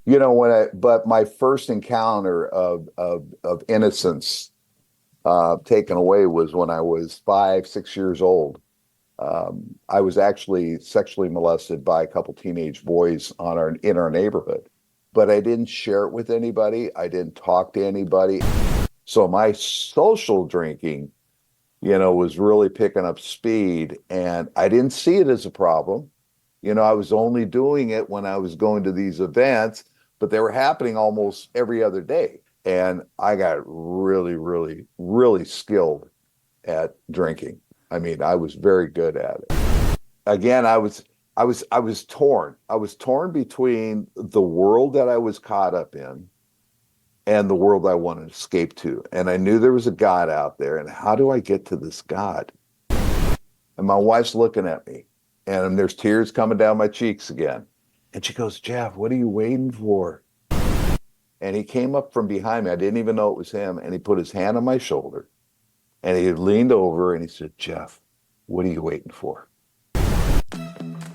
but my first encounter of innocence taken away was when I was 5, 6 years old. I was actually sexually molested by a couple teenage boys in our neighborhood, but I didn't share it with anybody. I didn't talk to anybody. So my social drinking, was really picking up speed, and I didn't see it as a problem. I was only doing it when I was going to these events, but they were happening almost every other day. And I got really, really, really skilled at drinking. I mean, I was very good at it. Again, I was torn. I was torn between the world that I was caught up in and the world I wanted to escape to. And I knew there was a God out there. And how do I get to this God? And my wife's looking at me, and there's tears coming down my cheeks again. And she goes, "Jeff, what are you waiting for?" And he came up from behind me. I didn't even know it was him. And he put his hand on my shoulder, and he leaned over and he said, "Jeff, what are you waiting for?"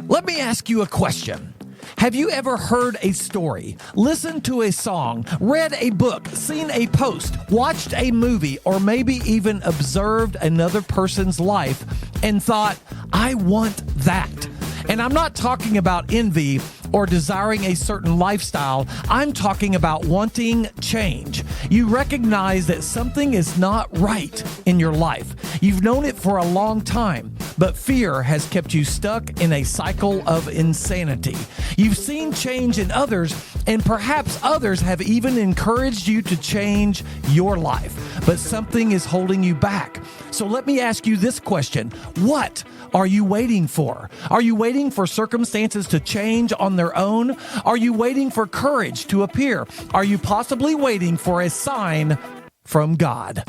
Let me ask you a question. Have you ever heard a story, listened to a song, read a book, seen a post, watched a movie, or maybe even observed another person's life and thought, "I want that"? And I'm not talking about envy or desiring a certain lifestyle. I'm talking about wanting change. You recognize that something is not right in your life. You've known it for a long time, but fear has kept you stuck in a cycle of insanity. You've seen change in others, and perhaps others have even encouraged you to change your life, but something is holding you back. So let me ask you this question. What are you waiting for? Are you waiting for circumstances to change on their own? Are you waiting for courage to appear? Are you possibly waiting for a sign from God?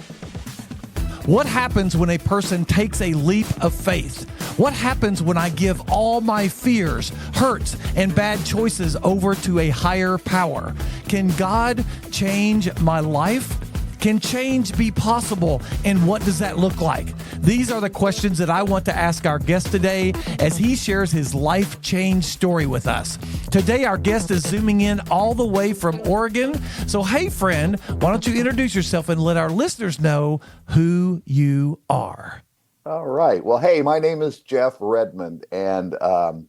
What happens when a person takes a leap of faith? What happens when I give all my fears, hurts, and bad choices over to a higher power? Can God change my life? Can change be possible, and what does that look like? These are the questions that I want to ask our guest today as he shares his life change story with us. Today, our guest is zooming in all the way from Oregon. So, hey, friend, why don't you introduce yourself and let our listeners know who you are? All right. Well, hey, my name is Jeff Redmond, and I'm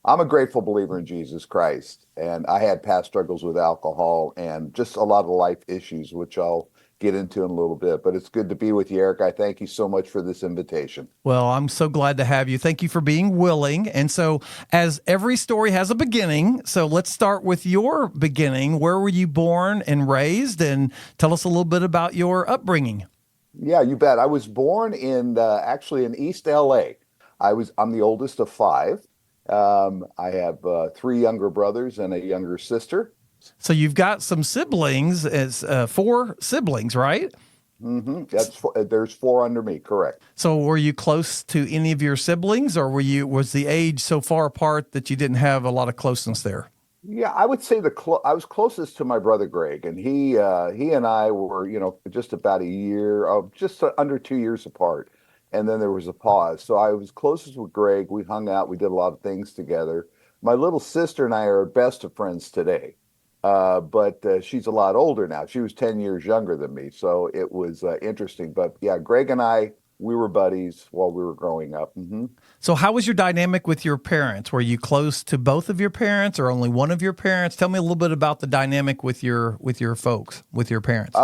a grateful believer in Jesus Christ. And I had past struggles with alcohol and just a lot of life issues, which I'll get into in a little bit, but it's good to be with you, Eric. I thank you so much for this invitation. Well, I'm so glad to have you. Thank you for being willing. And so, as every story has a beginning, so let's start with your beginning. Where were you born and raised? And tell us a little bit about your upbringing. Yeah, you bet. I was born actually in East LA. I'm the oldest of five. I have three younger brothers and a younger sister. So you've got some siblings, as 4 siblings, right? Mm-hmm. There's 4 under me, correct. So were you close to any of your siblings, or was the age so far apart that you didn't have a lot of closeness there? Yeah, I would say I was closest to my brother Greg, and he and I were, just about a year, just under 2 years apart. And then there was a pause. So I was closest with Greg. We hung out. We did a lot of things together. My little sister and I are best of friends today. But she's a lot older now. She was 10 years younger than me. So it was interesting. But yeah, Greg and I, we were buddies while we were growing up. Mm-hmm. So how was your dynamic with your parents? Were you close to both of your parents or only one of your parents? Tell me a little bit about the dynamic with your folks, with your parents.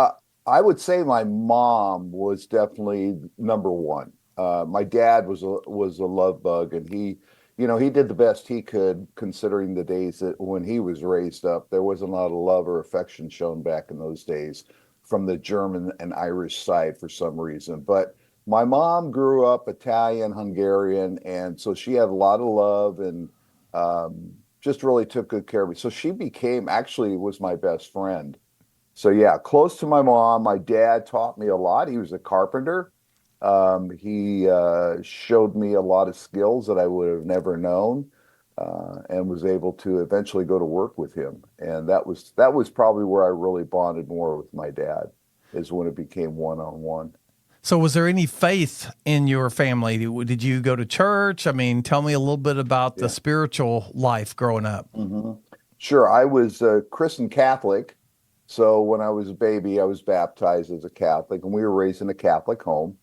I would say my mom was definitely number one. My dad was a love bug, and he did the best he could considering the days that when he was raised up, there wasn't a lot of love or affection shown back in those days from the German and Irish side for some reason. But my mom grew up Italian, Hungarian, and so she had a lot of love and just really took good care of me. So she was my best friend. So yeah, close to my mom. My dad taught me a lot. He was a carpenter. He showed me a lot of skills that I would have never known, and was able to eventually go to work with him. And that was probably where I really bonded more with my dad, is when it became one-on-one. So was there any faith in your family? Did you go to church? I mean, tell me a little bit about the spiritual life growing up. Mm-hmm. Sure. I was christened Catholic. So when I was a baby, I was baptized as a Catholic, and we were raised in a Catholic home.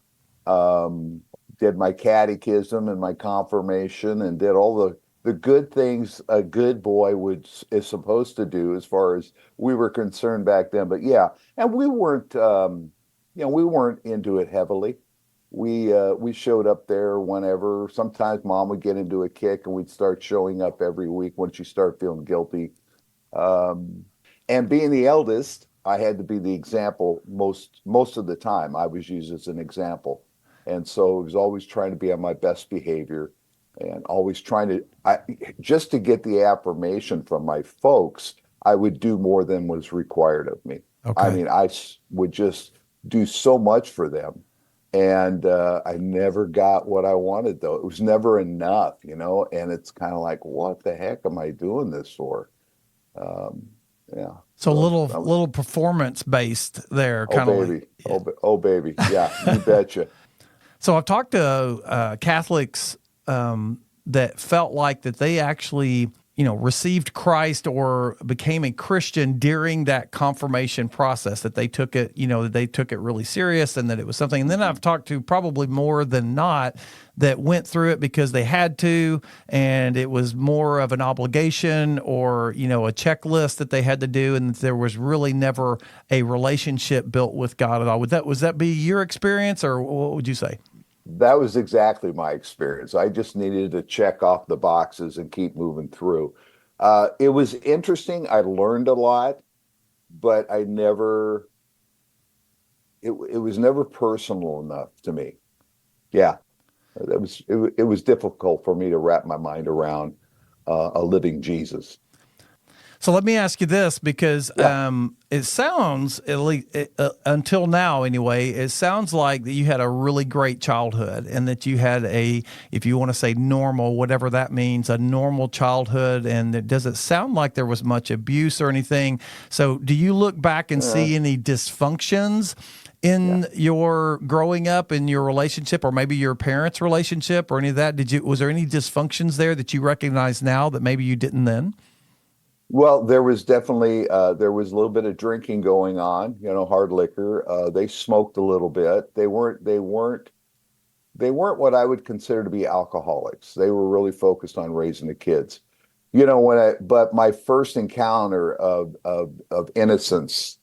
Um, did my catechism and my confirmation, and did all the good things a good boy is supposed to do as far as we were concerned back then. But yeah, and we weren't, we weren't into it heavily. We showed up there whenever. Sometimes mom would get into a kick, and we'd start showing up every week once you start feeling guilty. Um, and being the eldest, I had to be the example most of the time. I was used as an example, and so it was always trying to be on my best behavior, and always trying to just to get the affirmation from my folks. I would do more than was required of me. I Okay. mean, would just do so much for them, and I never got what I wanted, though. It was never enough, and it's kind of like, what the heck am I doing this for? Um, yeah. So So, little performance based there, oh kind of like. baby, oh baby, yeah, you betcha. So I've talked to Catholics that felt like that they actually, received Christ or became a Christian during that confirmation process. That they took it, that they took it really serious, and that it was something. And then I've talked to probably more than not that went through it because they had to, and it was more of an obligation or a checklist that they had to do, and there was really never a relationship built with God at all. Was that be your experience, or what would you say? That was exactly my experience. I just needed to check off the boxes and keep moving through. It was interesting. I learned a lot, but it was never personal enough to me. Yeah, it was difficult for me to wrap my mind around a living Jesus. So let me ask you this, because Yeah. it sounds, at least until now anyway, it sounds like that you had a really great childhood, and that you had if you want to say normal, whatever that means, a normal childhood, and it doesn't sound like there was much abuse or anything. So do you look back and Uh, see any dysfunctions yeah. in your growing up, in your relationship, or maybe your parents' relationship, or any of that? Was there any dysfunctions there that you recognize now that maybe you didn't then? Well, there was definitely there was a little bit of drinking going on, hard liquor. They smoked a little bit. They weren't what I would consider to be alcoholics. They were really focused on raising the kids. But my first encounter of innocence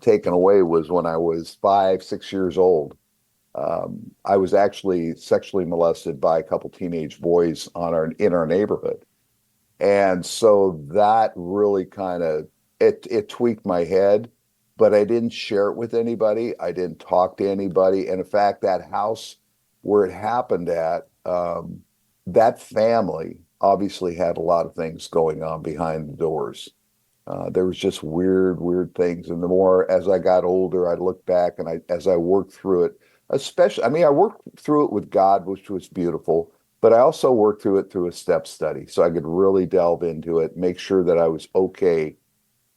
taken away was when I was 5, 6 years old. I was actually sexually molested by a couple teenage boys in our neighborhood. And so that really kind of it tweaked my head, but I didn't share it with anybody. I didn't talk to anybody. And in fact, that house where it happened at, that family obviously had a lot of things going on behind the doors. There was just weird things. And the more as I got older, I looked back and as I worked through it, especially, I mean, I worked through it with God, which was beautiful, but I also worked through it through a step study so I could really delve into it, make sure that I was okay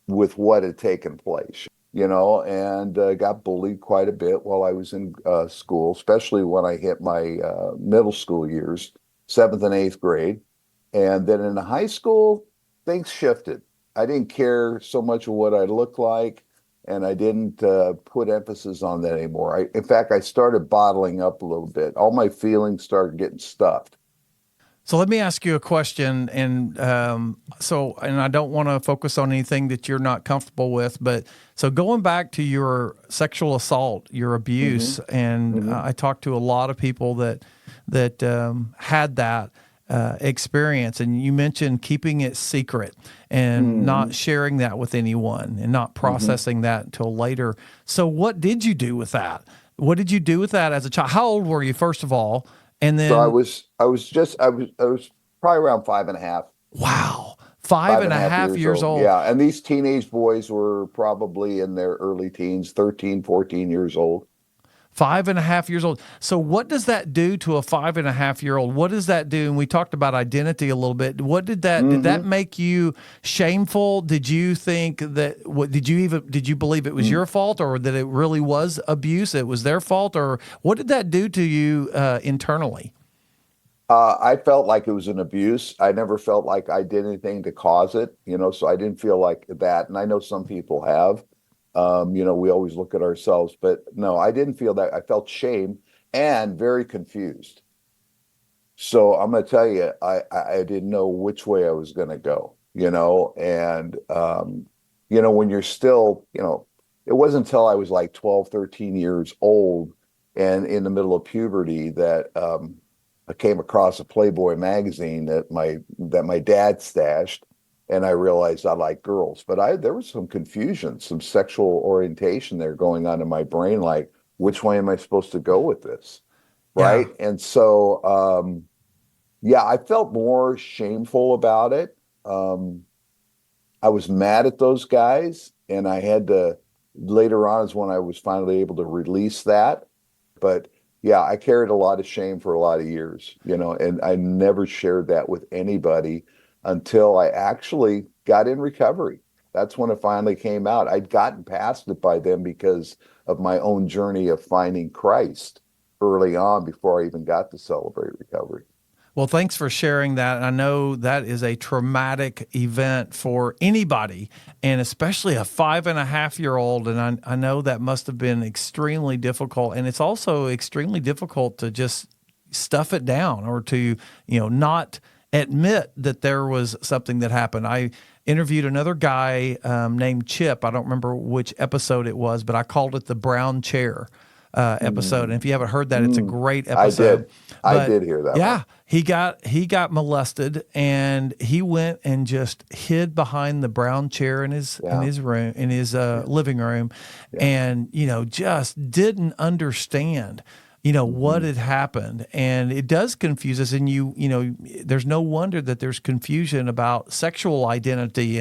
with what had taken place, and got bullied quite a bit while I was in school, especially when I hit my middle school years, seventh and eighth grade. And then in high school, things shifted. I didn't care so much of what I looked like, and I didn't put emphasis on that anymore. In fact, I started bottling up a little bit. All my feelings started getting stuffed. So let me ask you a question, and and I don't want to focus on anything that you're not comfortable with, but so going back to your sexual assault, your Hmm. abuse, and Hmm. I talked to a lot of people that had that experience, and you mentioned keeping it secret and not Hmm. sharing that with anyone, and not Hmm. processing that until later. So what did you do with that? What did you do with that as a child? How old were you, first of all? And So then, I was probably around wow, five five and and a a half half years years old. old. Yeah. And these teenage boys were probably in their early teens, 13, 14 years old. 5.5 years old. So, what does that do to a 5.5 year old? What does that do? And we talked about identity a little bit. What did that Hmm. make you shameful? Did you think that, did you believe it was your fault, or that it really was abuse? It was their fault, or what did that do to you internally? I felt like it was an abuse. I never felt like I did anything to cause it, so I didn't feel like that. And I know some people have. We always look at ourselves, but no, I didn't feel that. I felt shame and very confused. So I'm going to tell you, I didn't know which way I was going to go, and, when you're still, it wasn't until I was like 12, 13 years old and in the middle of puberty that, I came across a Playboy magazine that my dad stashed, and I realized I like girls. But there was some confusion, some sexual orientation there going on in my brain, like which way am I supposed to go with this, Yeah. right? And so, yeah, I felt more shameful about it. Um, I was mad at those guys, and I had to later on is when I was finally able to release that. But yeah, I carried a lot of shame for a lot of years, and I never shared that with anybody until I actually got in recovery. That's when it finally came out. I'd gotten past it by then because of my own journey of finding Christ early on before I even got to Celebrate Recovery. Well, thanks for sharing that. I know that is a traumatic event for anybody, and especially a 5.5-year-old. And I know that must have been extremely difficult. And it's also extremely difficult to just stuff it down or to, not admit that there was something that happened. I interviewed another guy named Chip. I don't remember which episode it was, but I called it the brown chair episode. And if you haven't heard that, it's a Mm. great I episode. did. I But did hear that one. yeah, he got molested, and he went and just hid behind the brown chair in his Yeah. room, in his Yeah. living room, Yeah. and just didn't understand what Mhm. had happened. And it does confuse us, and there's no wonder that there's confusion about sexual identity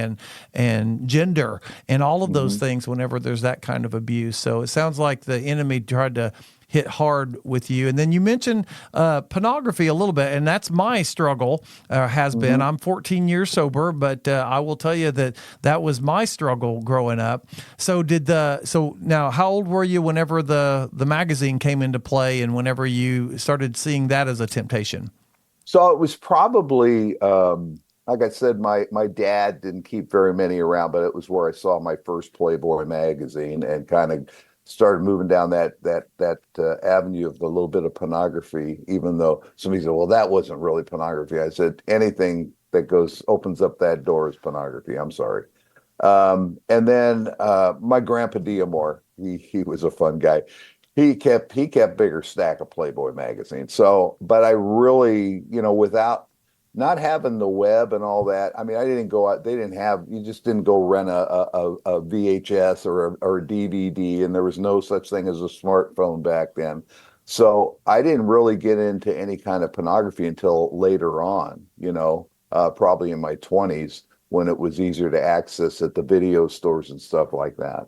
and gender and all of those Mhm. things whenever there's that kind of abuse. So it sounds like the enemy tried to hit hard with you. And then you mentioned pornography a little bit, and that's my struggle, has been. Mhm. I'm 14 years sober, but I will tell you that that was my struggle growing up. So now, how old were you whenever the magazine came into play, and whenever you started seeing that as a temptation? So it was probably, like I said, my dad didn't keep very many around, but it was where I saw my first Playboy magazine and kind of started moving down that avenue of the little bit of pornography. Even though somebody said, "Well, that wasn't really pornography," I said, "Anything that opens up that door is pornography." I'm sorry. And then my grandpa Diamore, he was a fun guy. He kept bigger stack of Playboy magazines. So, but I really, without not having the web and all that. I mean, I didn't go out. They didn't have. You just didn't go rent a VHS or a DVD, and there was no such thing as a smartphone back then. So I didn't really get into any kind of pornography until later on. Probably in my 20s when it was easier to access at the video stores and stuff like that.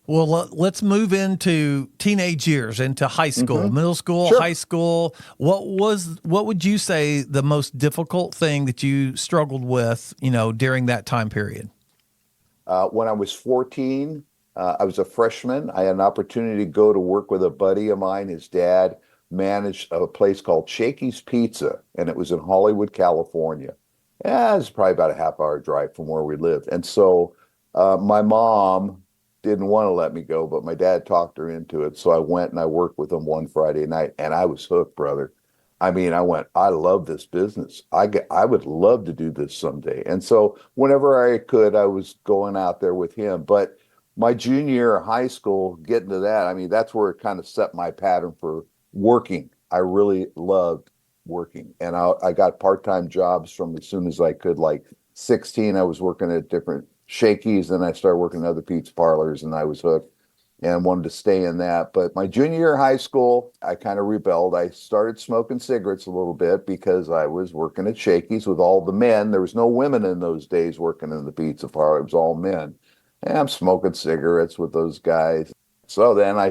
Well, let's move into teenage years, into high school, Hmm. middle school, Sure. high school. What would you say the most difficult thing that you struggled with, during that time period? When I was 14, I was a freshman. I had an opportunity to go to work with a buddy of mine. His dad managed a place called Shakey's Pizza, and it was in Hollywood, California. Yeah, it's probably about a half-hour drive from where we lived. And so my mom didn't want to let me go, but my dad talked her into it. So I went and I worked with him one Friday night, and I was hooked, brother. I mean, I love this business. I would love to do this someday. And so whenever I could, I was going out there with him. But my junior year of high school, getting to that, I mean, that's where it kind of set my pattern for working. I really loved working. And I got part-time jobs from as soon as I could. Like 16, I was working at different Shakey's, and I started working at other pizza parlors, and I was hooked and wanted to stay in that. But my junior year of high school, I kind of rebelled. I started smoking cigarettes a little bit because I was working at Shakey's with all the men. There was no women in those days working in the pizza parlor. It was all men. And I'm smoking cigarettes with those guys. So then I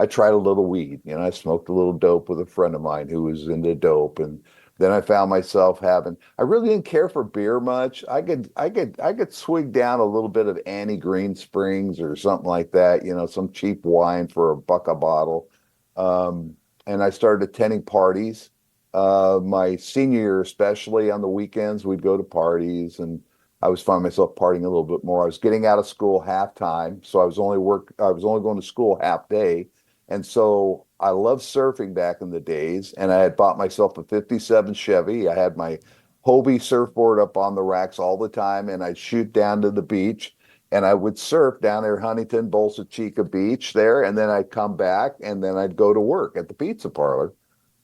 tried a little weed. I smoked a little dope with a friend of mine who was into dope. And then I found myself I really didn't care for beer much. I could swig down a little bit of Annie Green Springs or something like that, some cheap wine for $1 a bottle. And I started attending parties. My senior year, especially on the weekends, we'd go to parties, and I was finding myself partying a little bit more. I was getting out of school half time, so I was only going to school half day. And so I loved surfing back in the days, and I had bought myself a 57 Chevy. I had my Hobie surfboard up on the racks all the time, and I'd shoot down to the beach, and I would surf down there, Huntington, Bolsa Chica Beach there, and then I'd come back, and then I'd go to work at the pizza parlor.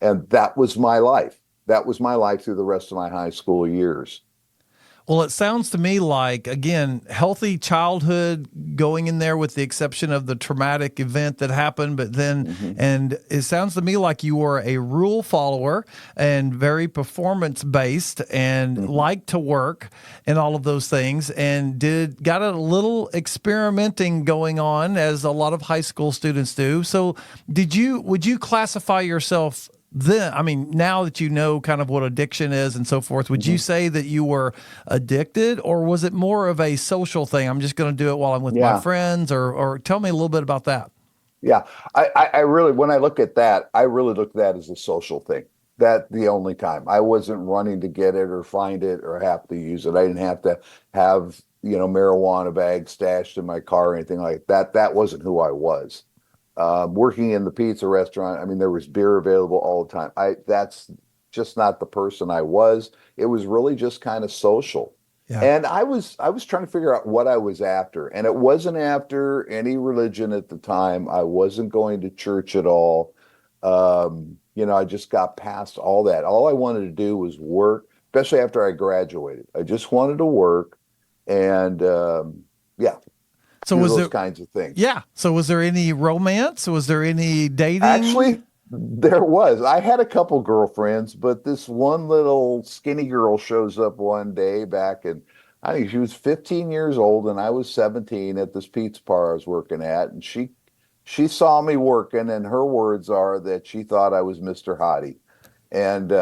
And that was my life. That was my life through the rest of my high school years. Well, it sounds to me like, again, healthy childhood going in there with the exception of the traumatic event that happened. But then, Hmm. and it sounds to me like you were a rule follower and very performance based and Hmm. liked to work and all of those things, and got a little experimenting going on as a lot of high school students do. So, would you classify yourself then, I mean, now that you know kind of what addiction is and so forth, would you Hmm. say that you were addicted, or was it more of a social thing? I'm just going to do it while I'm with my Yeah. friends, or tell me a little bit about that. Yeah. I really, when I look at that, I really look at that as a social thing. That the only time I wasn't running to get it or find it or have to use it. I didn't have to have, marijuana bags stashed in my car or anything like that. That wasn't who I was. Working in the pizza restaurant, I mean, there was beer available all the time. That's just not the person I was. It was really just kind of social. Yeah. And I was trying to figure out what I was after. And it wasn't after any religion at the time. I wasn't going to church at all. I just got past all that. All I wanted to do was work, especially after I graduated. I just wanted to work and yeah, So do was those there, kinds of things. yeah. So was there any romance? Was there any dating? Actually, there was. I had a couple girlfriends, but this one little skinny girl shows up one day back in, I think she was 15 years old and I was 17 at this pizza parlor I was working at. And she saw me working, and her words are that she thought I was Mr. Hottie. And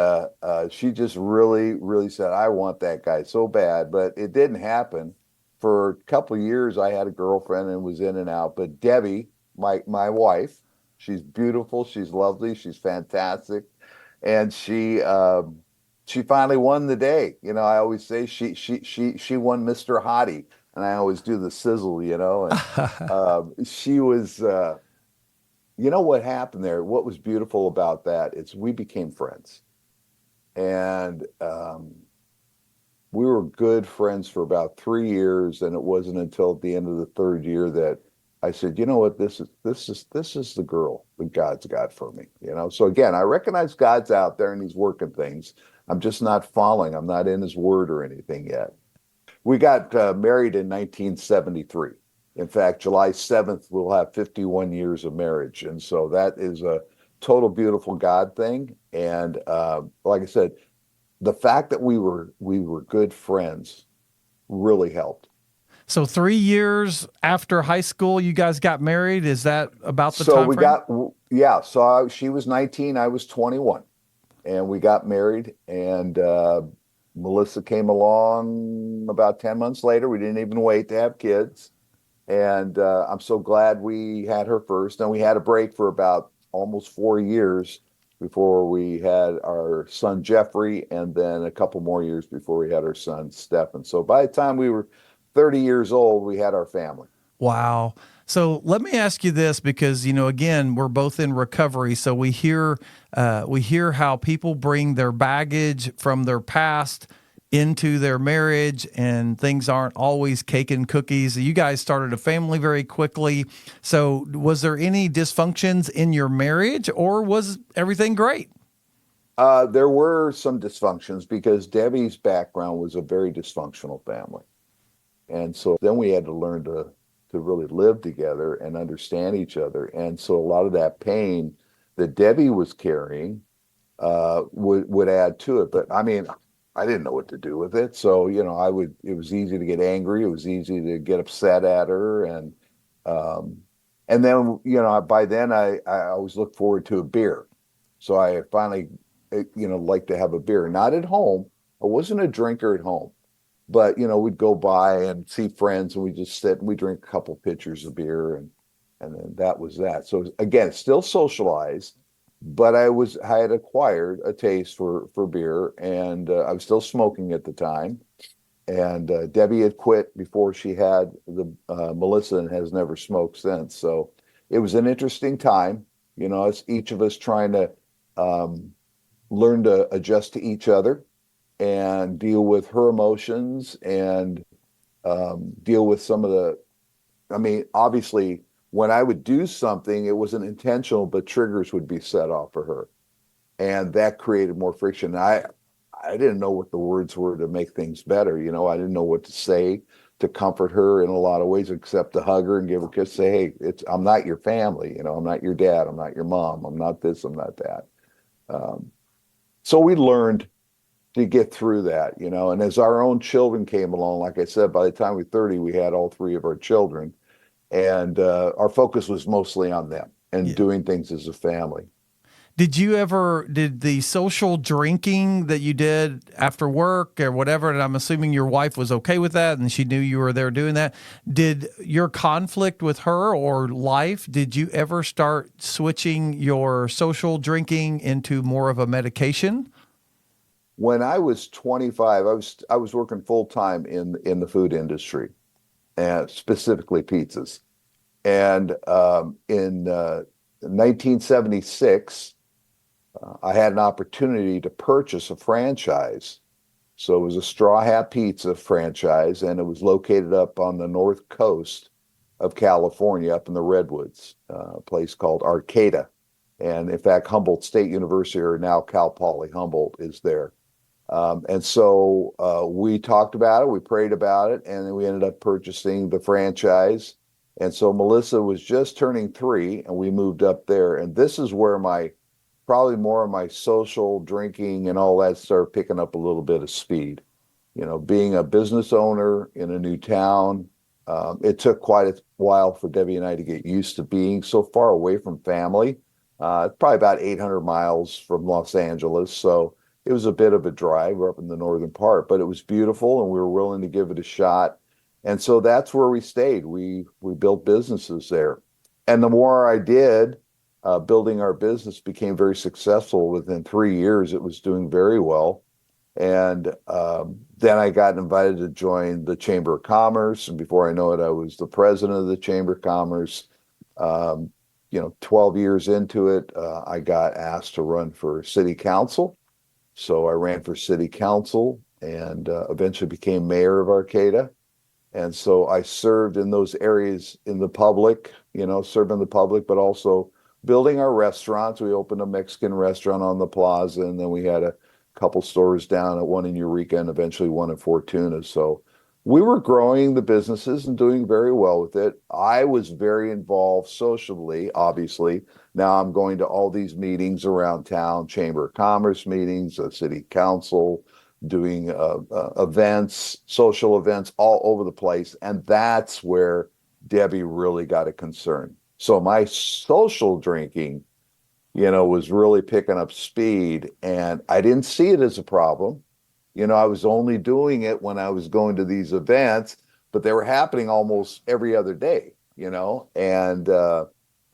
she just really, really said, I want that guy so bad. But it didn't happen. For a couple of years, I had a girlfriend and was in and out. But Debbie, my wife, she's beautiful, she's lovely, she's fantastic, and she finally won the day. I always say she won Mr. Hottie, and I always do the sizzle, and she was. What happened there? What was beautiful about that is we became friends, and we were good friends for about 3 years, and it wasn't until at the end of the third year that I said, you know what, this is the girl that God's got for me. So again, I recognize God's out there and he's working things. I'm just not following. I'm not in his word or anything yet. We got married in 1973. In fact, July 7th, we'll have 51 years of marriage. And so that is a total beautiful God thing. And like I said, the fact that we were good friends really helped. So 3 years after high school, you guys got married. Is that about the So time we frame? got, yeah. So she was 19, I was 21, and we got married. And Melissa came along about 10 months later. We didn't even wait to have kids. And I'm so glad we had her first. And we had a break for about almost 4 years before we had our son Jeffrey, and then a couple more years before we had our son Stephen. So by the time we were 30 years old, we had our family. Wow. So let me ask you this, because again, we're both in recovery, so we hear how people bring their baggage from their past into their marriage, and things aren't always cake and cookies. You guys started a family very quickly. So was there any dysfunctions in your marriage, or was everything great? There were some dysfunctions because Debbie's background was a very dysfunctional family. And so then we had to learn to really live together and understand each other. And so a lot of that pain that Debbie was carrying would add to it. But I mean, I didn't know what to do with it. So, it was easy to get angry. It was easy to get upset at her. Um, and then, by then I always looked forward to a beer. So I finally, like to have a beer, not at home. I wasn't a drinker at home, but we'd go by and see friends, and we just sit and we drink a couple pitchers of beer, and then that was that. So again, still socialized, but I had acquired a taste for beer, and I was still smoking at the time. And Debbie had quit before she had the Melissa, and has never smoked since. So it was an interesting time, as each of us trying to um, learn to adjust to each other and deal with her emotions and deal with some of the. I mean, obviously, when I would do something, it wasn't intentional, but triggers would be set off for her, and that created more friction. I didn't know what the words were to make things better. I didn't know what to say to comfort her in a lot of ways, except to hug her and give her a kiss. Say, hey, I'm not your family. I'm not your dad. I'm not your mom. I'm not this. I'm not that. Um, so we learned to get through that. And as our own children came along, like I said, by the time we were 30, we had all three of our children, and our focus was mostly on them and Yeah. doing things as a family. Did the social drinking that you did after work or whatever, and I'm assuming your wife was okay with that and she knew you were there doing that, did your conflict with her or life, did you ever start switching your social drinking into more of a medication? When I was 25, I was working full time in the food industry, and specifically pizzas. And in 1976, I had an opportunity to purchase a franchise. So it was a Straw Hat Pizza franchise, and it was located up on the north coast of California, up in the Redwoods, a place called Arcata. And in fact, Humboldt State University, or now Cal Poly Humboldt, is there. And so we talked about it, we prayed about it, and then we ended up purchasing the franchise. And so Melissa was just turning 3, and we moved up there. And this is where probably more of my social drinking and all that started picking up a little bit of speed. Being a business owner in a new town, it took quite a while for Debbie and I to get used to being so far away from family. Probably about 800 miles from Los Angeles. So it was a bit of a drive. We're up in the northern part, but it was beautiful and we were willing to give it a shot. And so that's where we stayed. We built businesses there. And the more I did, building our business became very successful. Within 3 years, it was doing very well. And then I got invited to join the Chamber of Commerce. And before I know it, I was the president of the Chamber of Commerce. 12 years into it, I got asked to run for city council. So I ran for city council and eventually became mayor of Arcata. And so I served in those areas in the public, serving the public, but also building our restaurants. We opened a Mexican restaurant on the plaza, and then we had a couple stores down, at one in Eureka and eventually one in Fortuna. So we were growing the businesses and doing very well with it. I was very involved socially, obviously. Now I'm going to all these meetings around town, Chamber of Commerce meetings, city council, doing events, social events all over the place. And that's where Debbie really got a concern. So my social drinking, was really picking up speed, and I didn't see it as a problem. I was only doing it when I was going to these events, but they were happening almost every other day,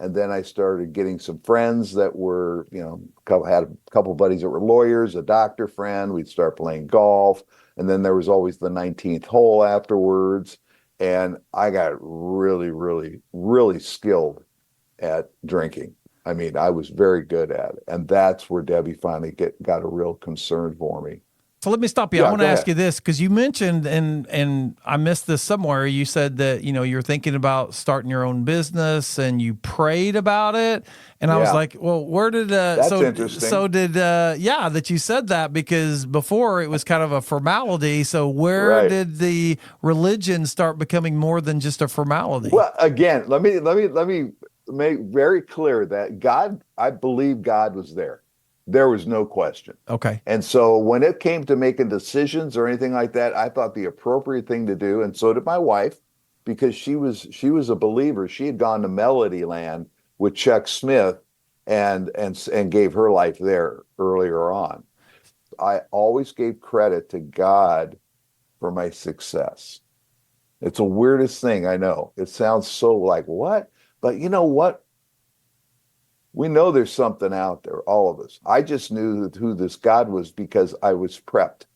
and then I started getting some friends that were, had a couple buddies that were lawyers, a doctor friend. We'd start playing golf, and then there was always the 19th hole afterwards. And I got really, really, really skilled at drinking. I mean, I was very good at it. And that's where Debbie finally got a real concern for me. So let me stop you. Yeah, I want go to ask ahead. you this because you mentioned, and I missed this somewhere. You said that you're thinking about starting your own business, and you prayed about it. And I was Yeah, like, well, where did that's interesting. that you said that because before it was kind of a formality. So where Right. did the religion start becoming more than just a formality? Well, again, let me make very clear that I believe God was there. There was no question. Okay. And so when it came to making decisions or anything like that, I thought the appropriate thing to do, and so did my wife, because she was a believer. She had gone to Melody Land with Chuck Smith and gave her life there earlier on. I always gave credit to God for my success. It's the weirdest thing, I know. It sounds so like what? But you know what? We know there's something out there, all of us. I just knew who this God was because I was prepped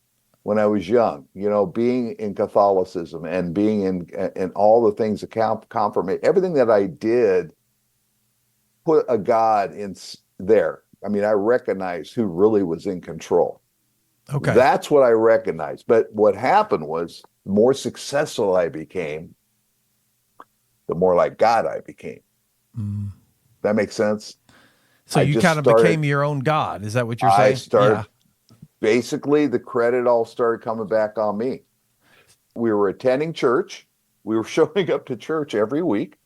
when I was young, being in Catholicism and being in all the things that confirmation, everything that I did put a God in there. I mean, I recognized who really was in control. Okay. That's what I recognized. But what happened was the more successful I became, the more like God I became. That makes sense? So I you just kind of started, became your own God. Is that what you're I saying? Yeah. started, basically, the credit all started coming back on me. We were attending church. We were showing up to church every week.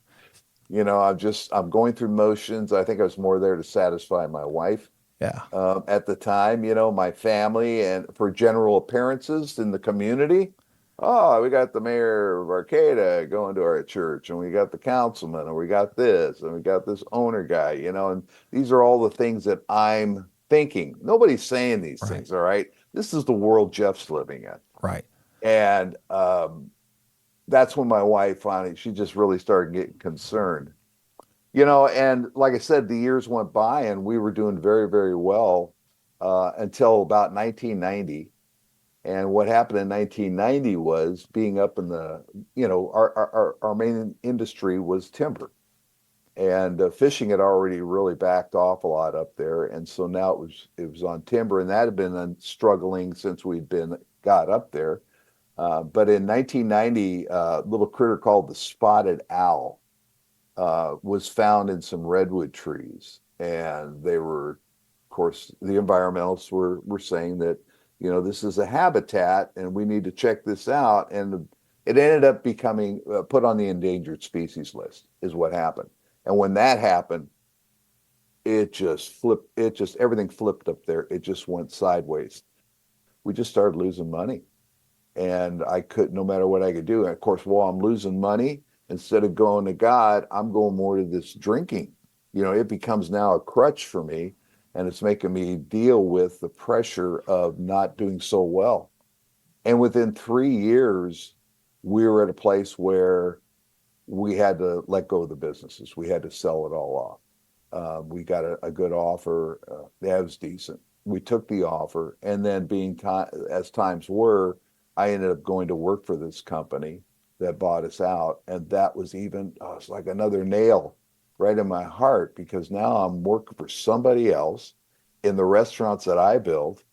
I'm going through motions. I think I was more there to satisfy my wife Yeah. at the time, my family, and for general appearances in the community. Oh, we got the mayor of Arcata going to our church, and we got the councilman, and we got this, and we got this owner guy, and these are all the things that I'm thinking. Nobody's saying these Right. things, all right? This is the world Jeff's living in. Right. And that's when my wife finally, she just really started getting concerned. And like I said, the years went by and we were doing very, very well until about 1990. And what happened in 1990 was being up in our main industry was timber. And fishing had already really backed off a lot up there. And so now it was on timber, and that had been struggling since got up there. But in 1990, a little critter called the spotted owl was found in some redwood trees, and they were, of course, the environmentalists were saying that this is a habitat and we need to check this out, and it ended up becoming put on the endangered species list is what happened. And when that happened, everything flipped up there. It just went sideways. We just started losing money, and I could, no matter what I could do. And of course, while I'm losing money, instead of going to God, I'm going more to this drinking. It becomes now a crutch for me, and it's making me deal with the pressure of not doing so well. And within 3 years, we were at a place where we had to let go of the businesses. We had to sell it all off. We got a good offer. That was decent. We took the offer, and then as times were, I ended up going to work for this company that bought us out. And that was it's like another nail right in my heart, because now I'm working for somebody else in the restaurants that I built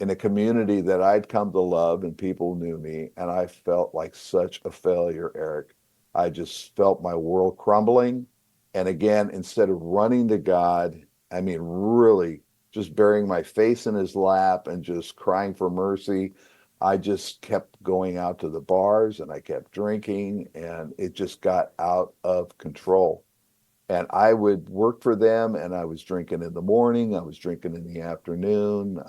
in a community that I'd come to love, and people knew me. And I felt like such a failure, Eric. I just felt my world crumbling. And again, instead of running to God, I mean, really just burying my face in his lap and just crying for mercy, I just kept going out to the bars and I kept drinking, and it just got out of control. And I would work for them, and I was drinking in the morning, I was drinking in the afternoon.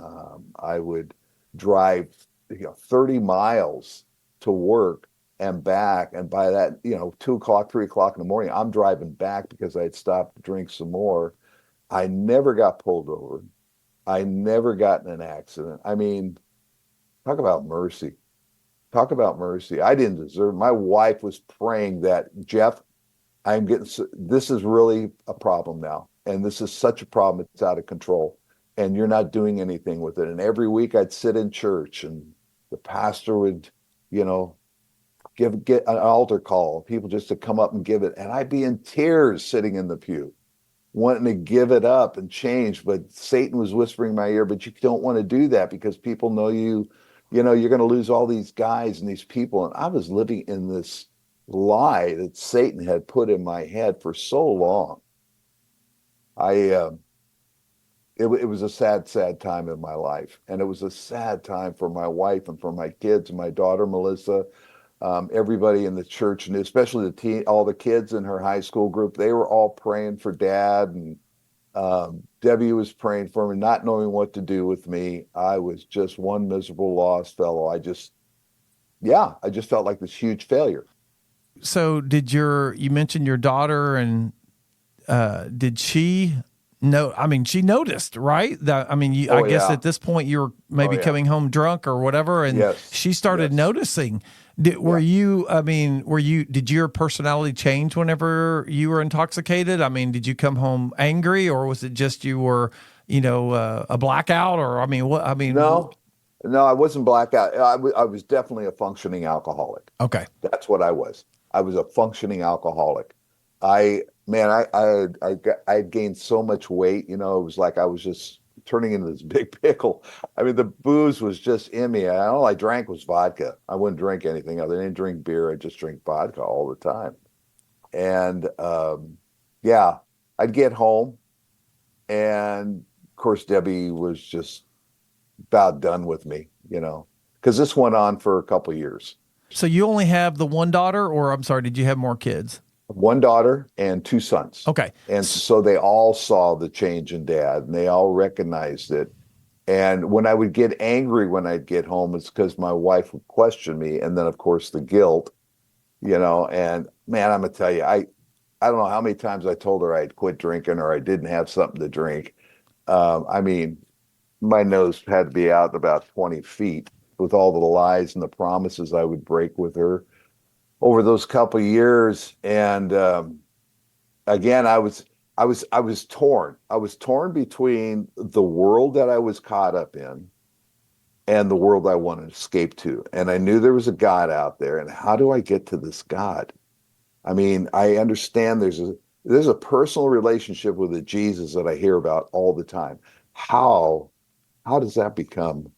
I would drive 30 miles to work and back. And by that, 2 o'clock, 3 o'clock in the morning, I'm driving back because I had stopped to drink some more. I never got pulled over. I never got in an accident. I mean, talk about mercy. Talk about mercy. I didn't deserve it. My wife was praying that, Jeff, this is really a problem now. And this is such a problem. It's out of control. And you're not doing anything with it. And every week I'd sit in church, and the pastor would, get an altar call, people just to come up and give it. And I'd be in tears sitting in the pew, wanting to give it up and change. But Satan was whispering in my ear, but you don't want to do that because people know you're going to lose all these guys and these people. And I was living in this lie that Satan had put in my head for so long. It was a sad, sad time in my life. And it was a sad time for my wife and for my kids and my daughter, Melissa, everybody in the church, and especially all the kids in her high school group. They were all praying for Dad, and Debbie was praying for me, not knowing what to do with me. I was just one miserable, lost fellow. I just felt like this huge failure. So you mentioned your daughter, and did she know? I mean, she noticed, right? I guess at this point you were maybe coming home drunk or whatever, and yes. she started noticing. Were you, I mean, did your personality change whenever you were intoxicated? I mean, did you come home angry, or was it just you were, a blackout, or, I mean, what, I mean, No, no, I wasn't blackout. I was definitely a functioning alcoholic. okay. That's what I was. I was a functioning alcoholic. Man, I had gained so much weight, it was like I was just turning into this big pickle. I mean, the booze was just in me. All I drank was vodka. I wouldn't drink anything other. I didn't drink beer. I just drink vodka all the time. And yeah, I'd get home, and of course, Debbie was just about done with me, because this went on for a couple of years. So you only have the one daughter, or I'm sorry, did you have more kids? One daughter and two sons. Okay. And so they all saw the change in dad, and they all recognized it. And when I would get angry when I'd get home, it's because my wife would question me. And then, of course, the guilt, and man, I'm going to tell you, I don't know how many times I told her I'd quit drinking or I didn't have something to drink. I mean, my nose had to be out about 20 feet with all the lies and the promises I would break with her over those couple of years. And again, I was torn. I was torn between the world that I was caught up in and the world I wanted to escape to. And I knew there was a God out there. And how do I get to this God? I mean, I understand there's a personal relationship with a Jesus that I hear about all the time. How does that become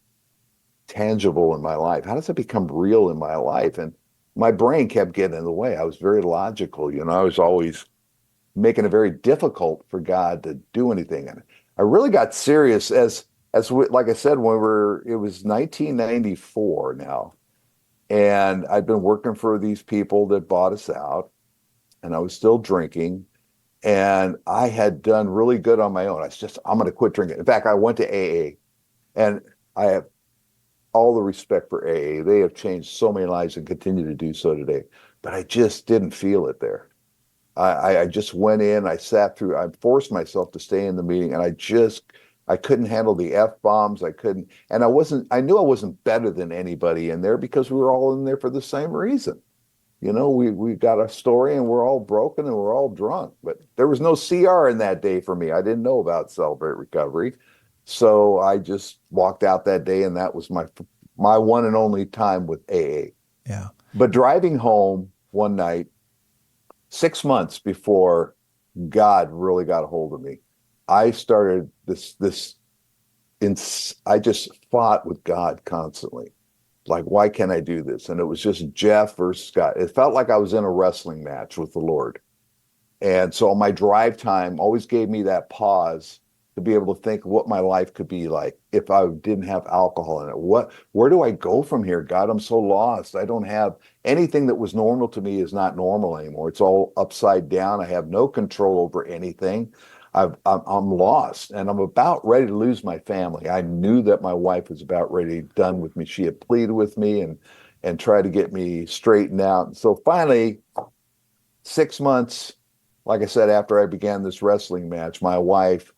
tangible in my life? How does that become real in my life? And my brain kept getting in the way. I was very logical. I was always making it very difficult for God to do anything. And I really got serious like I said, it was 1994 now. And I'd been working for these people that bought us out, and I was still drinking. And I had done really good on my own. I'm going to quit drinking. In fact, I went to AA, and I have all the respect for AA. They have changed so many lives and continue to do so today. But I just didn't feel it there. I just went in, I forced myself to stay in the meeting, and I couldn't handle the F-bombs. I couldn't, and I knew I wasn't better than anybody in there because we were all in there for the same reason. We got a story, and we're all broken and we're all drunk, but there was no CR in that day for me. I didn't know about Celebrate Recovery. So I just walked out that day, and that was my one and only time with AA. Yeah. But driving home one night, 6 months before God really got a hold of me, I started I just fought with God constantly. Like, why can't I do this? And it was just Jeff versus God. It felt like I was in a wrestling match with the Lord. And so my drive time always gave me that pause to be able to think what my life could be like if I didn't have alcohol in it. Where do I go from here? God, I'm so lost. I don't have anything that was normal to me is not normal anymore. It's all upside down. I have no control over anything. I'm lost, and I'm about ready to lose my family. I knew that my wife was about ready, done with me. She had pleaded with me and tried to get me straightened out. And so finally, 6 months, like I said, after I began this wrestling match, my wife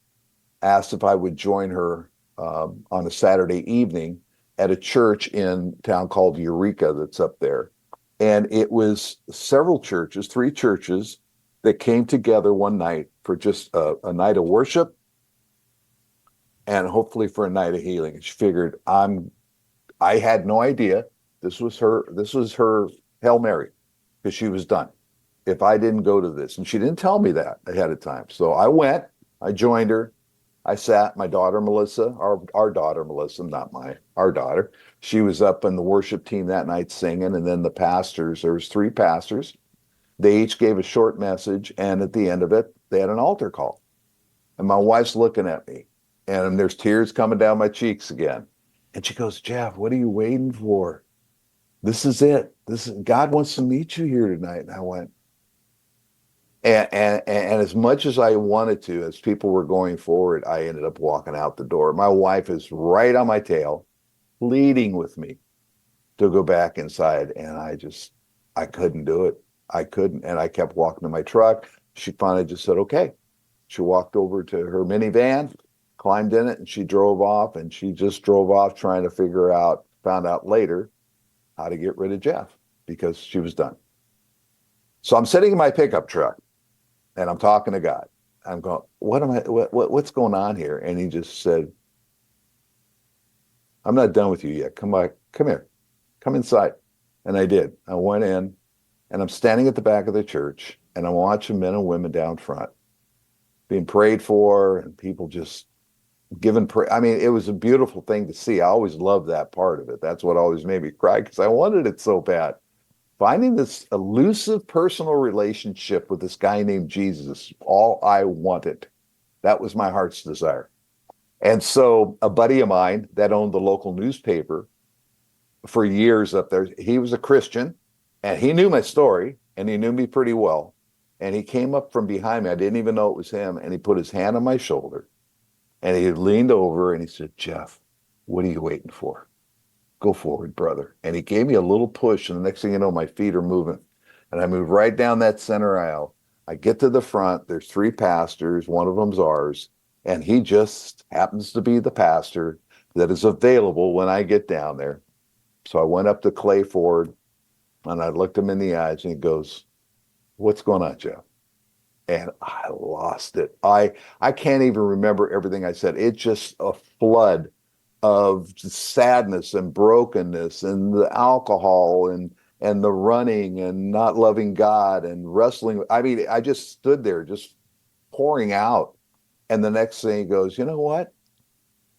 asked if I would join her on a Saturday evening at a church in a town called Eureka that's up there. And it was several churches, 3 churches, that came together one night for just a night of worship and hopefully for a night of healing. And she figured I had no idea. This was her Hail Mary, because she was done if I didn't go to this. And she didn't tell me that ahead of time. So I went, I joined her. I sat, my daughter, Melissa, our daughter, Melissa, our daughter, she was up in the worship team that night singing. And then the pastors, there was 3 pastors. They each gave a short message. And at the end of it, they had an altar call. And my wife's looking at me, and there's tears coming down my cheeks again. And she goes, Jeff, what are you waiting for? This is it. God wants to meet you here tonight. And I went, and as much as I wanted to, as people were going forward, I ended up walking out the door. My wife is right on my tail, pleading with me to go back inside. And I couldn't do it. I couldn't. And I kept walking to my truck. She finally just said, okay. She walked over to her minivan, climbed in it, and she drove off. And she just drove off trying to found out later how to get rid of Jeff. because she was done. So I'm sitting in my pickup truck and I'm talking to God. I'm going, what's going on here? And he just said, I'm not done with you yet. Come here, come inside. And I did. I went in and I'm standing at the back of the church and I'm watching men and women down front being prayed for and people just giving prayer. I mean, it was a beautiful thing to see. I always loved that part of it. That's what always made me cry because I wanted it so bad. Finding this elusive personal relationship with this guy named Jesus, all I wanted. That was my heart's desire. And so a buddy of mine that owned the local newspaper for years up there, he was a Christian and he knew my story and he knew me pretty well. And he came up from behind me. I didn't even know it was him. And he put his hand on my shoulder and he leaned over and he said, Jeff, what are you waiting for? Go forward, brother. And he gave me a little push. And the next thing you know, my feet are moving. And I move right down that center aisle. I get to the front. There's 3 pastors. One of them's ours. And he just happens to be the pastor that is available when I get down there. So I went up to Clay Ford and I looked him in the eyes and he goes, what's going on, Jeff? And I lost it. I can't even remember everything I said. It's just a flood of sadness and brokenness and the alcohol and the running and not loving God and wrestling. I mean, I just stood there just pouring out. And the next thing he goes, you know what?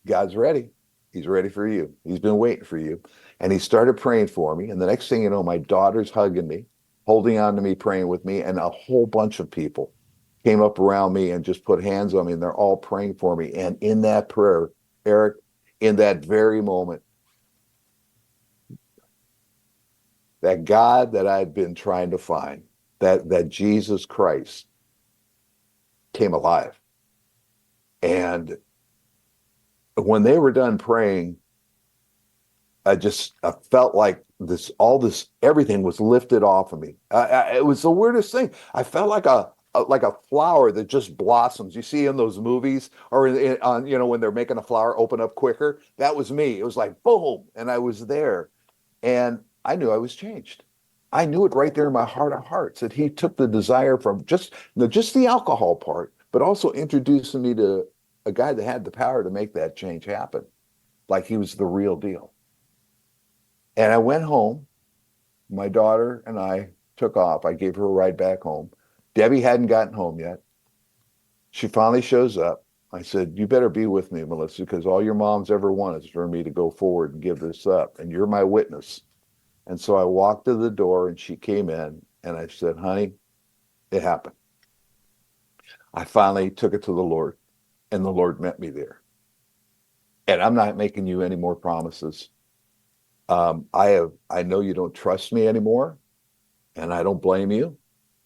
God's ready. He's ready for you. He's been waiting for you. And he started praying for me. And the next thing you know, my daughter's hugging me, holding on to me, praying with me. And a whole bunch of people came up around me and just put hands on me. And they're all praying for me. And in that prayer, Eric, in that very moment, that God that I'd been trying to find, that Jesus Christ came alive. And when they were done praying, I felt like everything was lifted off of me. It was the weirdest thing. I felt like a flower that just blossoms. You see in those movies or when they're making a flower open up quicker. That was me. It was like boom, and I was there, and I knew I was changed. I knew it right there in my heart of hearts that he took the desire from just the alcohol part, but also introducing me to a guy that had the power to make that change happen, like he was the real deal. And I went home. My daughter and I took off. I gave her a ride back home. Debbie hadn't gotten home yet. She finally shows up. I said, you better be with me, Melissa, because all your mom's ever wanted is for me to go forward and give this up. And you're my witness. And so I walked to the door and she came in and I said, honey, it happened. I finally took it to the Lord and the Lord met me there. And I'm not making you any more promises. I know you don't trust me anymore and I don't blame you.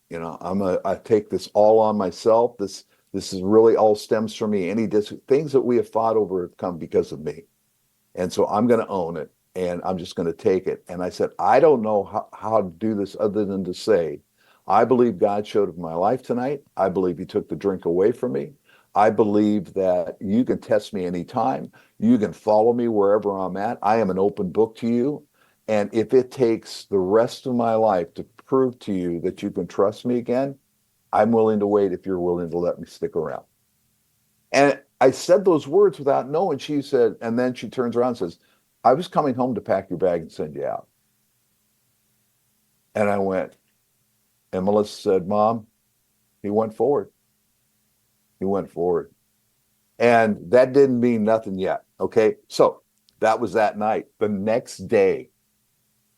You know, I take this all on myself. This is really all stems from me. Things that we have fought over have come because of me. And so I'm going to own it and I'm just going to take it. And I said, I don't know how to do this other than to say, I believe God showed up in my life tonight. I believe he took the drink away from me. I believe that you can test me anytime. You can follow me wherever I'm at. I am an open book to you. And if it takes the rest of my life to prove to you that you can trust me again, I'm willing to wait if you're willing to let me stick around. And I said those words without knowing. She said, and then she turns around and says, I was coming home to pack your bag and send you out. And I went, and Melissa said, Mom, he went forward. He went forward. And that didn't mean nothing yet. Okay. So that was that night. The next day,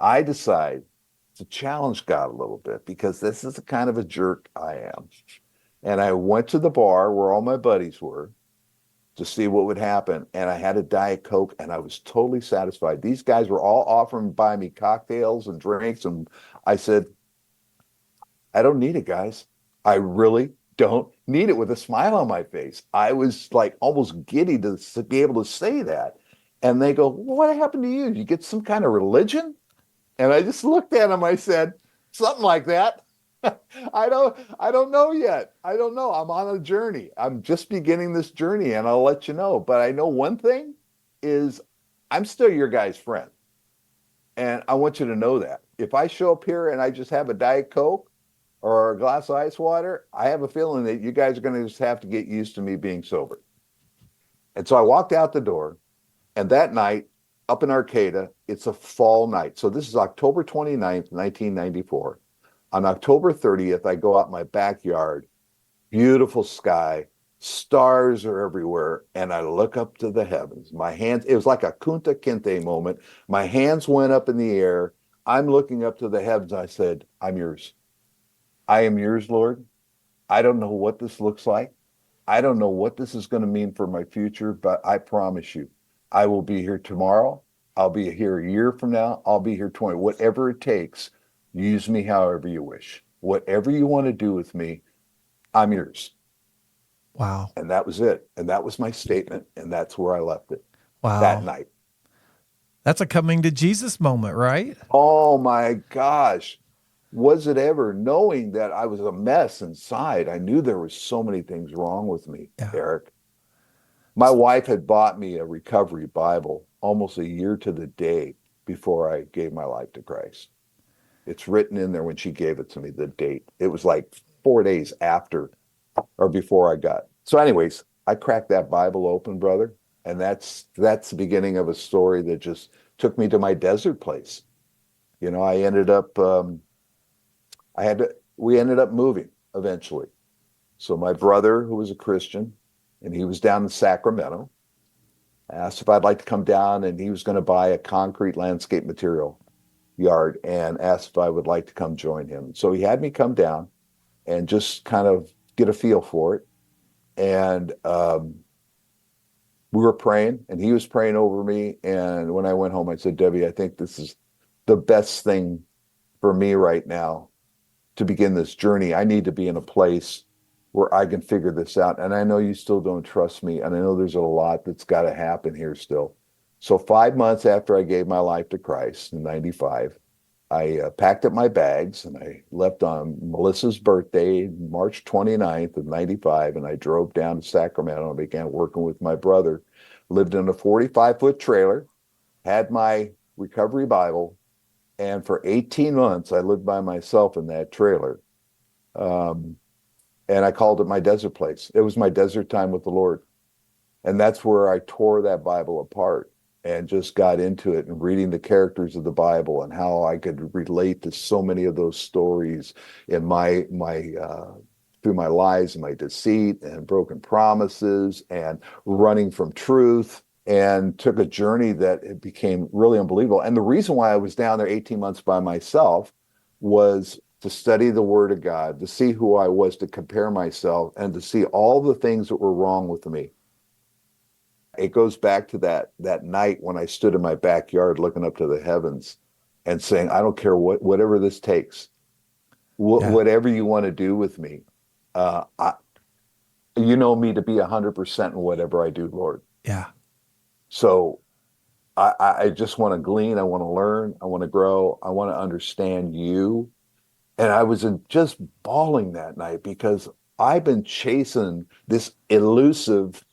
I decide to challenge God a little bit because this is the kind of a jerk I am. And I went to the bar where all my buddies were to see what would happen. And I had a Diet Coke and I was totally satisfied. These guys were all offering to buy me cocktails and drinks. And I said, I don't need it, guys. I really don't need it, with a smile on my face. I was like almost giddy to be able to say that. And they go, well, what happened to you? Did you get some kind of religion? And I just looked at them. I said, something like that. I don't know yet. I don't know. I'm on a journey. I'm just beginning this journey and I'll let you know. But I know one thing is I'm still your guy's friend. And I want you to know that. if I show up here and I just have a Diet Coke or a glass of ice water, I have a feeling that you guys are going to just have to get used to me being sober. And so I walked out the door, and that night up in Arcata, it's a fall night. So this is October 29th, 1994. On October 30th, I go out my backyard, beautiful sky, stars are everywhere, and I look up to the heavens. My hands, it was like a Kunta Kinte moment. My hands went up in the air. I'm looking up to the heavens. I said, I'm yours. I am yours, Lord. I don't know what this looks like. I don't know what this is going to mean for my future, but I promise you, I will be here tomorrow. I'll be here a year from now. I'll be here 20, whatever it takes. Use me however you wish. Whatever you want to do with me, I'm yours. Wow. And that was it. And that was my statement. And that's where I left it that Wow. night. That's a coming to Jesus moment, right? Oh my gosh. Was it ever, knowing that I was a mess inside? I knew there was so many things wrong with me, Yeah. Eric. My wife had bought me a recovery Bible almost a year to the day before I gave my life to Christ. It's written in there when she gave it to me, the date. It was like 4 days after or before I got. So anyways, I cracked that Bible open, brother. And that's the beginning of a story that just took me to my desert place. You know, I ended up, we ended up moving eventually. So my brother, who was a Christian, and he was down in Sacramento, asked if I'd like to come down, and he was going to buy a concrete landscape material yard and asked if I would like to come join him. So he had me come down and just kind of get a feel for it. And we were praying, and he was praying over me. And when I went home, I said, Debbie, I think this is the best thing for me right now to begin this journey. I need to be in a place where I can figure this out. And I know you still don't trust me. And I know there's a lot that's got to happen here still. So 5 months after I gave my life to Christ in 95, I packed up my bags and I left on Melissa's birthday, March 29th of 95. And I drove down to Sacramento and began working with my brother. Lived in a 45-foot trailer, had my recovery Bible. And for 18 months, I lived by myself in that trailer. And I called it my desert place. It was my desert time with the Lord. And that's where I tore that Bible apart and just got into it and reading the characters of the Bible and how I could relate to so many of those stories in my through my lies and my deceit and broken promises and running from truth, and took a journey that it became really unbelievable. And the reason why I was down there 18 months by myself was to study the Word of God, to see who I was, to compare myself, and to see all the things that were wrong with me. It goes back to that night when I stood in my backyard looking up to the heavens and saying, I don't care whatever this takes, whatever you want to do with me. You know me to be 100% in whatever I do, Lord. Yeah. So I just want to glean. I want to learn. I want to grow. I want to understand you. And I was just bawling that night because I've been chasing this elusive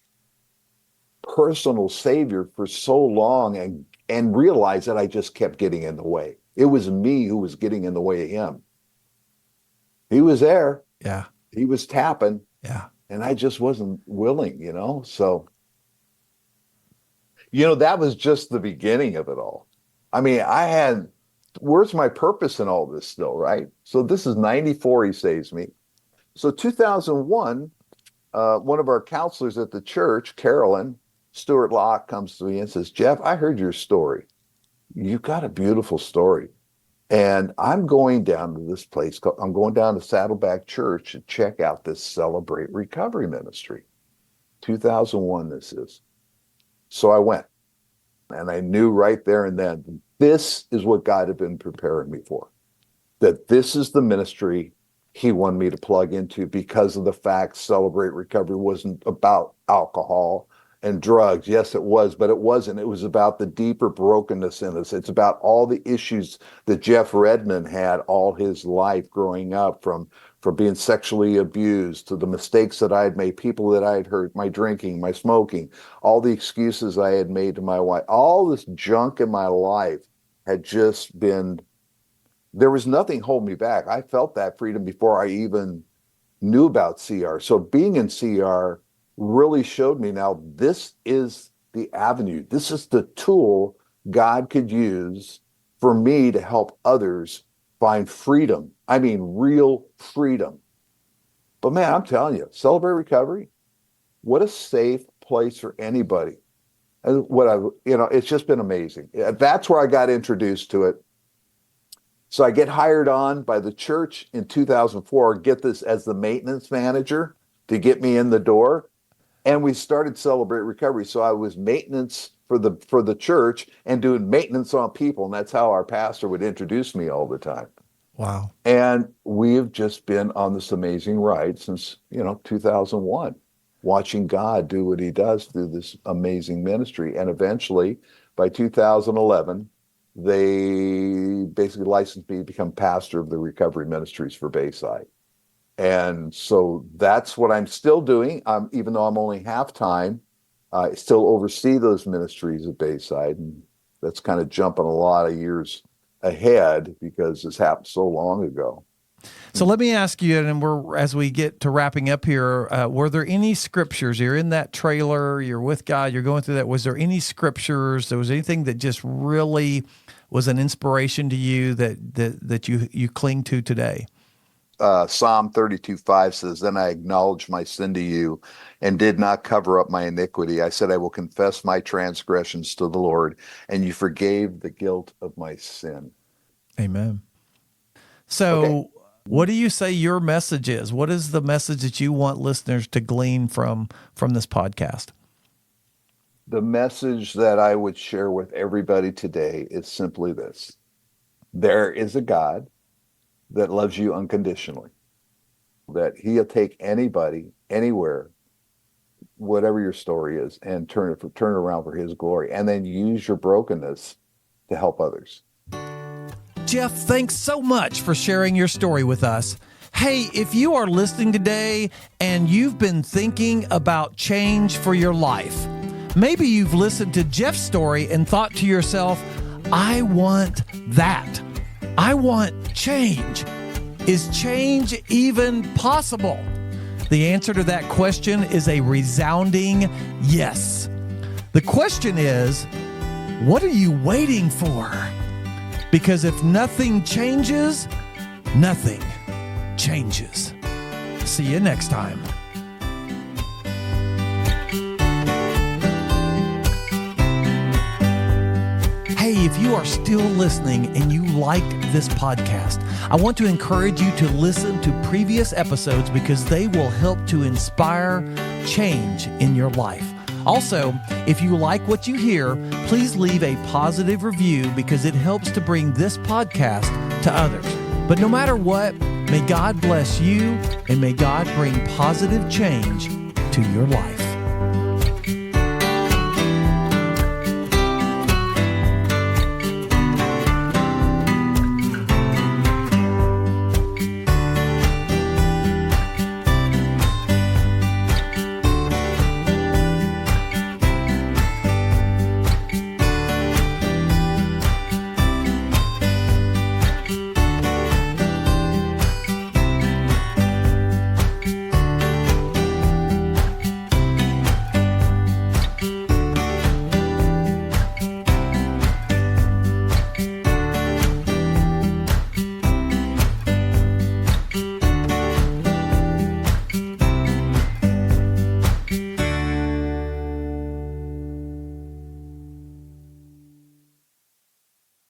personal savior for so long and realized that I just kept getting in the way. It was me who was getting in the way of him. He was there. Yeah. He was tapping. Yeah. And I just wasn't willing, you know? So, that was just the beginning of it all. I mean, where's my purpose in all this still, right? So this is 94, he saves me. So 2001, one of our counselors at the church, Carolyn Stewart Locke, comes to me and says, Jeff, I heard your story. You've got a beautiful story. And I'm going down to this place. I'm going down to Saddleback Church to check out this Celebrate Recovery ministry. 2001, this is. So I went. And I knew right there and then, this is what God had been preparing me for. That this is the ministry he wanted me to plug into, because of the fact Celebrate Recovery wasn't about alcohol and drugs. Yes, it was, but it wasn't. It was about the deeper brokenness in us. It's about all the issues that Jeff Redmond had all his life growing up, from being sexually abused to the mistakes that I had made, people that I had hurt, my drinking, my smoking, all the excuses I had made to my wife. All this junk in my life had just been there was nothing holding me back. I felt that freedom before I even knew about CR. So being in CR really showed me now this is the avenue. This is the tool God could use for me to help others find freedom. I mean, real freedom. But man, I'm telling you, Celebrate Recovery, what a safe place for anybody. And it's just been amazing. That's where I got introduced to it. So I get hired on by the church in 2004, get this as the maintenance manager to get me in the door. And we started Celebrate Recovery. So I was maintenance for the church and doing maintenance on people. And that's how our pastor would introduce me all the time. Wow. And we've just been on this amazing ride since, 2001, watching God do what he does through this amazing ministry. And eventually, by 2011, they basically licensed me to become pastor of the recovery ministries for Bayside. And so that's what I'm still doing. Even though I'm only half-time, I still oversee those ministries at Bayside. And that's kind of jumping a lot of years ahead because this happened so long ago. So let me ask you, and as we get to wrapping up here, were there any scriptures? You're in that trailer, you're with God, you're going through that. Was there any scriptures? There was anything that just really was an inspiration to you that you cling to today? Psalm 32:5 says, "Then I acknowledged my sin to you and did not cover up my iniquity. I said, I will confess my transgressions to the Lord, and you forgave the guilt of my sin." Amen. So okay. What do you say your message is? What is the message that you want listeners to glean from this podcast? The message that I would share with everybody today is simply this. There is a God that loves you unconditionally, that he'll take anybody, anywhere, whatever your story is, and turn it around for his glory, and then use your brokenness to help others. Jeff, thanks so much for sharing your story with us. Hey, if you are listening today and you've been thinking about change for your life, maybe you've listened to Jeff's story and thought to yourself, I want that. I want change. Is change even possible? The answer to that question is a resounding yes. The question is, what are you waiting for? Because if nothing changes, nothing changes. See you next time. Hey, if you are still listening and you like this podcast, I want to encourage you to listen to previous episodes because they will help to inspire change in your life. Also, if you like what you hear, please leave a positive review because it helps to bring this podcast to others. But no matter what, may God bless you and may God bring positive change to your life.